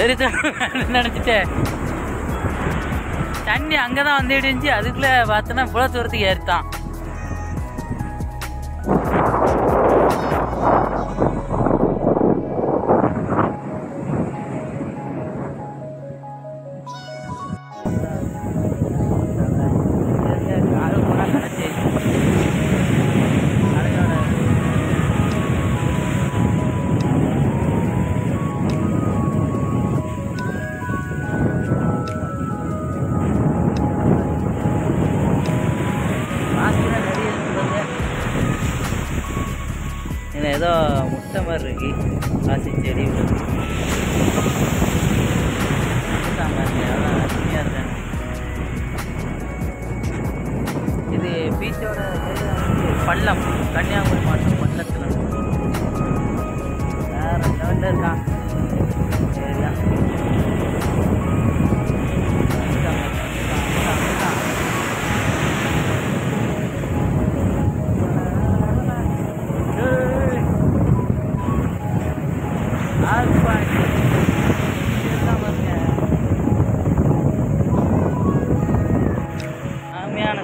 நினச்சிட்டேன். தண்ணி அங்கே தான் வந்துட்டு இருந்துச்சு. அதுக்குள்ளே பார்த்தோன்னா இவ்வளோ தூரத்துக்கு ஏறித்தான். ஏதோ முட்டை மாதிரி இருக்கு. காசி செடி இது பீச்சோட பள்ளம். கன்னியாகுமரி மாவட்டம் பள்ளத்தில் வேற லெவலில் இருக்கான். சரியா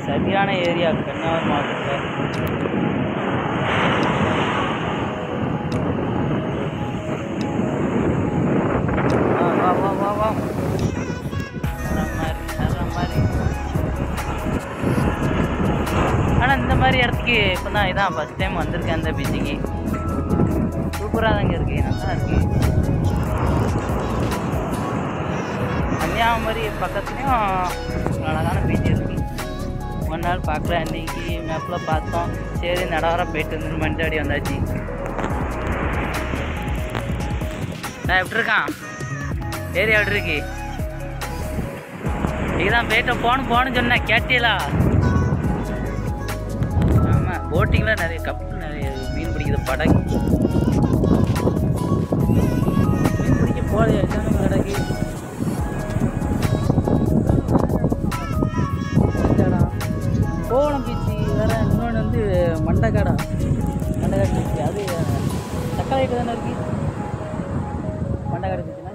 சரியான ஏரியா கன்னியாகுமரி மாவட்டத்தில். ஆனால் இந்த மாதிரி இடத்துக்கு இப்போ தான் இதான் ஃபஸ்ட் டைம் வந்திருக்கேன். அந்த பீச்சுக்கு சூப்பராக தாங்க இருக்குது, நல்லா இருக்குது. கன்னியாகுமரி பக்கத்துலேயும் அழகான பீச் இருக்குது. ஒரு நாள் பார்க்கல, அன்றைக்கி மேப்பில் பார்த்தோம். சரி நடவரம் போயிட்டு வந்து மண்டாடி வந்தாச்சு. நான் எப்படி இருக்கான் ஏரியா எப்படி இருக்கு? இதுதான் போயிட்டு போகணுன்னு சொன்னேன், கேட்டீங்களா? ஆமாம், போட்டிங்கில் நிறைய கப்பல், நிறைய மீன் பிடிக்குது, படகு மீன் பிடிக்க போகலையா? என்னென்ன கிடக்கு கோவளம் பீச்சு வேறு. இன்னொன்று வந்து மண்டக்காடு பீச்சு. அது தக்காளிக்கு தானே இருக்குது மண்டக்காடு பீச்சுனா.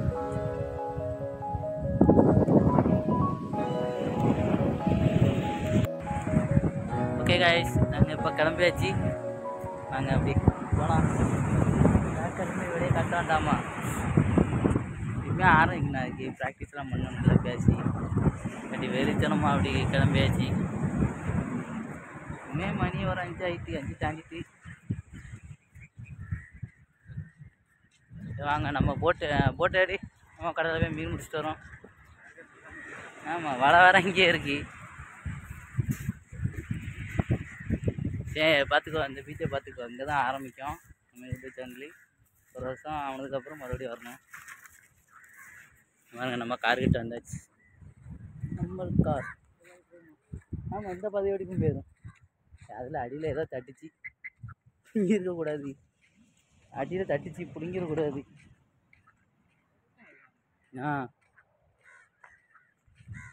ஓகே காய்ஸ், நாங்கள் இப்போ கிளம்பியாச்சு. நாங்கள் அப்படி போகலாம். கிளம்பி வெளியே கட்ட வேண்டாமா? இப்போயும் ஆரம்பிக்கணும். அதுக்கு ப்ராக்டிஸ்லாம் பண்ணணும்ல பேசி. அப்படி வெறித்தனமாக அப்படி கிளம்பியாச்சு. மணி ஒரு 5 ஆகிட்டு, 5 தாண்டிட்டு. வாங்க நம்ம போட்டு ஆடி நம்ம கடலில் போய் மீன் முடிச்சுட்டு வரோம். ஆமாம், வலை வேற இங்கே இருக்கு. சரி பார்த்துக்கோ, அந்த பீச்சை பார்த்துக்கோ. இங்கே தான் ஆரம்பிக்கும் நம்ம யூடியூப் சேனல். ஒரு வருஷம் ஆனதுக்கப்புறம் மறுபடியும் வரணும். வாங்க நம்ம கார்கிட்ட வந்தாச்சு. நம்ம கார் ஆமாம், இந்த 10 வரைக்கும் போயிடும். அதில் அடியில் ஏதோ தட்டிச்சு பிடிங்கிருக்கக்கூடாது. அடியில் தட்டிச்சு பிடிங்கிடக்கூடாது.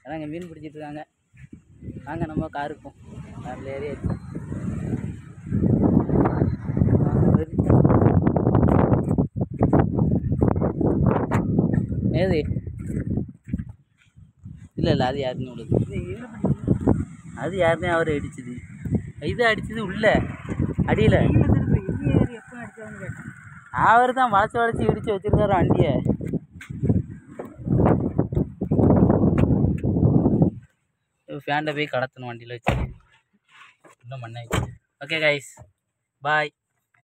அதான் இங்கே மீன் பிடிச்சிட்ருக்காங்க. வாங்க நம்ம காருக்கும். காரில் ஏறியாச்சு. ஏது இல்லை அது யாருன்னு உள்ளது. அது யாருன்னே அவரை அடிச்சுது. இது அடிச்சது உள்ள அடியில். அவர் தான் வளைச்சி இடித்து வச்சுருக்காரு வண்டியை. ஃபேண்டை போய் கடத்தணும் வண்டியில் வச்சு. இன்னும் மண்ணாயிடுச்சு. ஓகே கைஸ், பாய்.